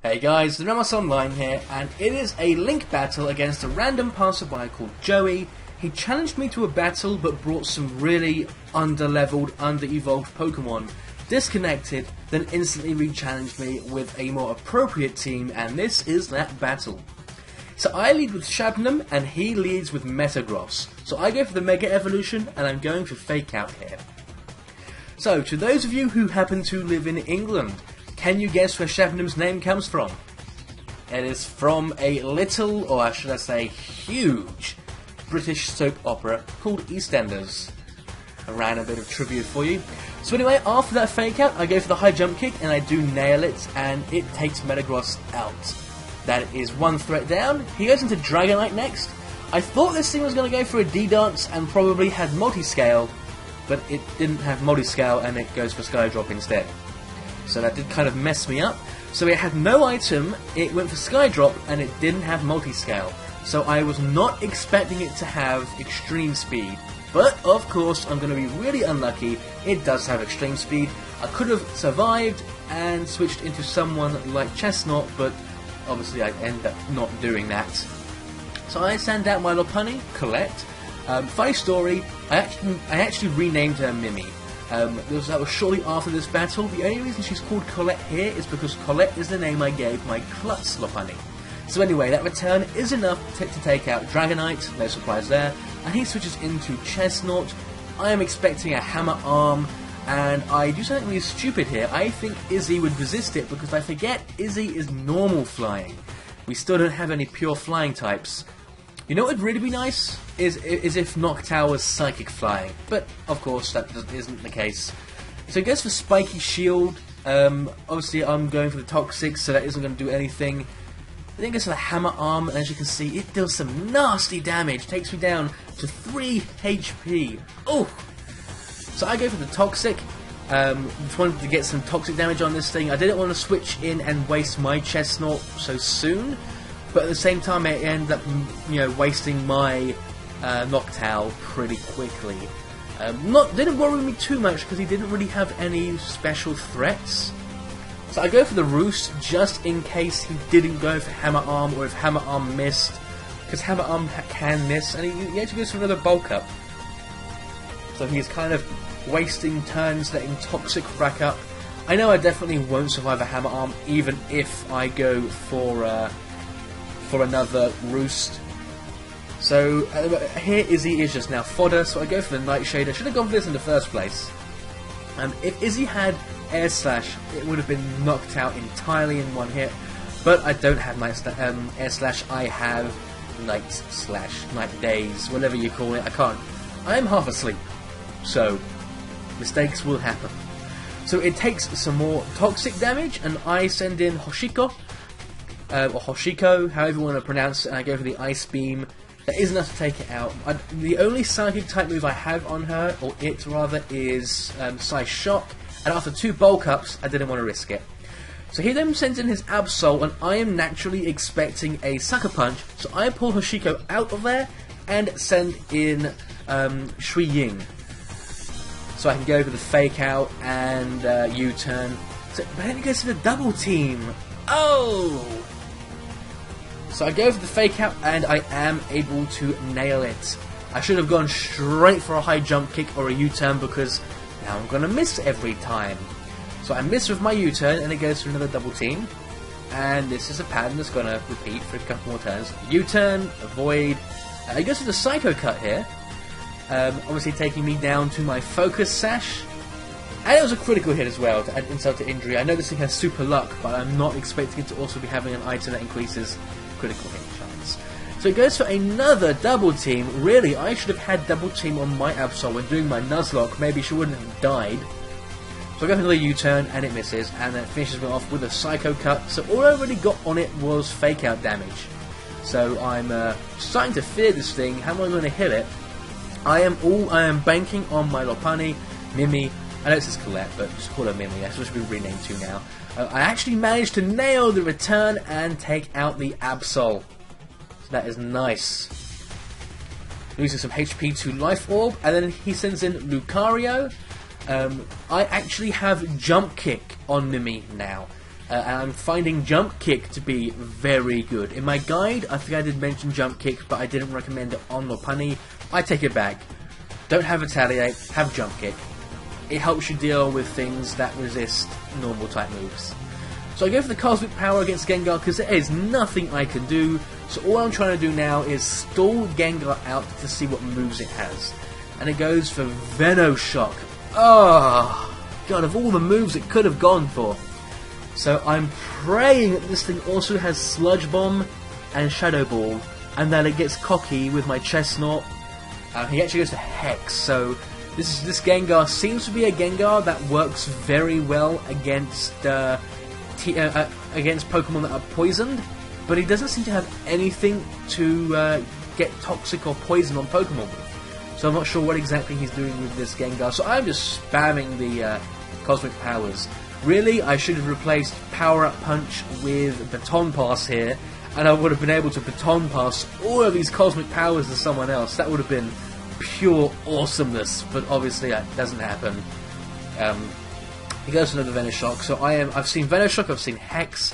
Hey guys, the Ramos Online here, and it is a link battle against a random passerby called Joey. He challenged me to a battle but brought some really under-leveled, under-evolved Pokemon, disconnected, then instantly re-challenged me with a more appropriate team, and this is that battle. So I lead with Shabnam and he leads with Metagross. So I go for the Mega Evolution and I'm going for Fake Out here. So to those of you who happen to live in England, can you guess where Shabnam's name comes from? It is from a little, or should I say huge, British soap opera called EastEnders. I ran a bit of trivia for you. So anyway, after that Fake Out, I go for the high jump kick and I do nail it, and it takes Metagross out. That is one threat down. He goes into Dragonite next. I thought this thing was going to go for a D-Dance and probably had Multiscale, but it didn't have Multiscale and it goes for Skydrop instead. So that did kind of mess me up. So it had no item, it went for Skydrop, and it didn't have Multiscale. So I was not expecting it to have Extreme Speed. But, of course, I'm going to be really unlucky. It does have Extreme Speed. I could have survived and switched into someone like Chestnut, but obviously I end up not doing that. So I send out my Lopunny, Colette. Funny story, I actually renamed her Mimi. That was shortly after this battle. The only reason she's called Colette here is because Colette is the name I gave my Klutz Lopunny. So anyway, that return is enough to take out Dragonite, no surprise there, and he switches into Chestnut. I am expecting a Hammer Arm, and I do something really stupid here. I think Izzy would resist it because I forget Izzy is normal flying. We still don't have any pure flying types. You know what would really be nice? Is if Noctowl was Psychic Flying, but of course that isn't the case. So he goes for Spiky Shield. Obviously I'm going for the Toxic, so that isn't going to do anything. Then he goes for the Hammer Arm, and as you can see, it deals some nasty damage. Takes me down to 3 HP. Oh! So I go for the Toxic. Just wanted to get some Toxic damage on this thing. I didn't want to switch in and waste my Chestnut so soon, but at the same time, I ended up, wasting my Noctowl pretty quickly. Didn't worry me too much because he didn't really have any special threats. So I go for the Roost just in case he didn't go for Hammer Arm, or if Hammer Arm missed, because Hammer Arm can miss, and he actually goes for another Bulk Up. So he's kind of wasting turns, letting Toxic rack up. I know I definitely won't survive a Hammer Arm, even if I go for another Roost. So here Izzy is just now fodder, so I go for the Nightshade. I should have gone for this in the first place. If Izzy had Air Slash, it would have been knocked out entirely in one hit, but I don't have Air Slash, I have Night Slash, Night Daze, whatever you call it. I am half asleep, so mistakes will happen. So it takes some more Toxic damage, and I send in Hoshiko, or Hoshiko, however you want to pronounce it, and I go for the Ice Beam. That is enough to take it out. The only Psychic type move I have on her, or it rather, is Psy Shock, and after 2 Bulk Ups, I didn't want to risk it. So he then sends in his Absol, and I am naturally expecting a Sucker Punch, so I pull Hoshiko out of there and send in Shui Ying. So I can go for the Fake Out and U-turn. But then he goes for the Double Team. Oh! So I go for the Fake Out and I am able to nail it. I should have gone straight for a high jump kick or a U-turn because now I'm going to miss every time. So I miss with my U-turn and it goes for another Double Team. And this is a pattern that's going to repeat for a couple more turns. U-turn, avoid. He goes for the Psycho Cut here. Obviously taking me down to my Focus Sash. And it was a critical hit as well to add insult to injury. I know this thing has Super Luck, but I'm not expecting it to also be having an item that increases critical hit chance. So it goes for another Double Team. Really, I should have had Double Team on my Absol when doing my Nuzlocke. Maybe she wouldn't have died. So I go for another U-turn and it misses, and then it finishes me off with a Psycho Cut. So all I already got on it was Fake Out damage. So I'm starting to fear this thing. How am I going to hit it? I am banking on my Lopunny, Mimi. I know it says Colette, but just call her Mimi. That's what should be renamed to now. I actually managed to nail the return and take out the Absol. So that is nice. Losing some HP to Life Orb, and then he sends in Lucario. I actually have Jump Kick on Mimi now. and I'm finding jump kick to be very good. In my guide, I think I did mention jump kick, but I didn't recommend it on Lopunny. I take it back. Don't have retaliate, have jump kick. It helps you deal with things that resist normal type moves. So I go for the Cosmic Power against Gengar because there is nothing I can do. So all I'm trying to do now is stall Gengar out to see what moves it has. And it goes for Venoshock. Oh, God, of all the moves it could have gone for. So I'm praying that this thing also has Sludge Bomb and Shadow Ball, and that it gets cocky with my Chestnut. He actually goes to Hex, so this Gengar seems to be a Gengar that works very well against against Pokemon that are poisoned, but he doesn't seem to have anything to get toxic or poison on Pokemon with. So I'm not sure what exactly he's doing with this Gengar, so I'm just spamming the Cosmic Powers. Really, I should have replaced Power Up Punch with Baton Pass here, and I would have been able to Baton Pass all of these Cosmic Powers to someone else. That would have been pure awesomeness, but obviously that doesn't happen. He goes to another Venoshock, so I've seen Venoshock, I've seen Hex,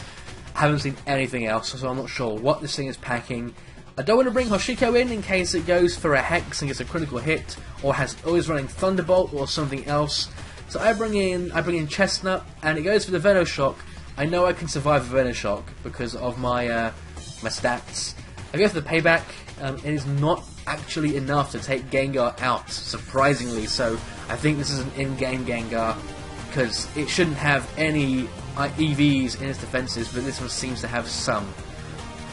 I haven't seen anything else, so I'm not sure what this thing is packing. I don't want to bring Hoshiko in case it goes for a Hex and gets a critical hit, or is running Thunderbolt or something else. So I bring in Chestnut, and it goes for the Venoshock. I know I can survive a Venoshock because of my my stats. I go for the Payback. It is not actually enough to take Gengar out, surprisingly, so I think this is an in-game Gengar, because it shouldn't have any EVs in its defenses, but this one seems to have some.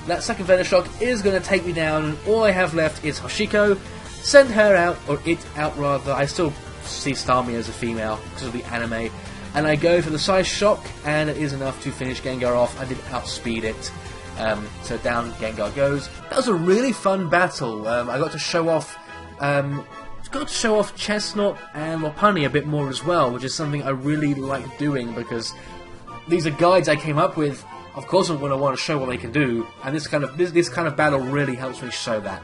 That second Venoshock is going to take me down, and all I have left is Hoshiko. Send her out, or it out rather. I still see Starmie as a female because of the anime, and I go for the Size Shock, and it is enough to finish Gengar off. I did outspeed it. So down Gengar goes. That was a really fun battle. I got to show off Chestnut and Lopunny a bit more as well, which is something I really like doing because these are guides I came up with. Of course, I'm going to want to show what they can do, and this kind of battle really helps me show that.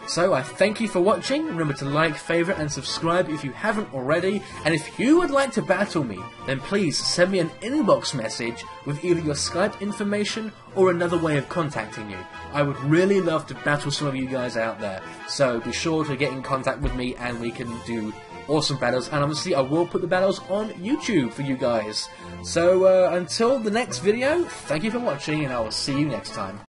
So I thank you for watching. Remember to like, favourite and subscribe if you haven't already, and if you would like to battle me, then please send me an inbox message with either your Skype information or another way of contacting you. I would really love to battle some of you guys out there, so be sure to get in contact with me and we can do awesome battles, and obviously I will put the battles on YouTube for you guys. So until the next video, thank you for watching and I will see you next time.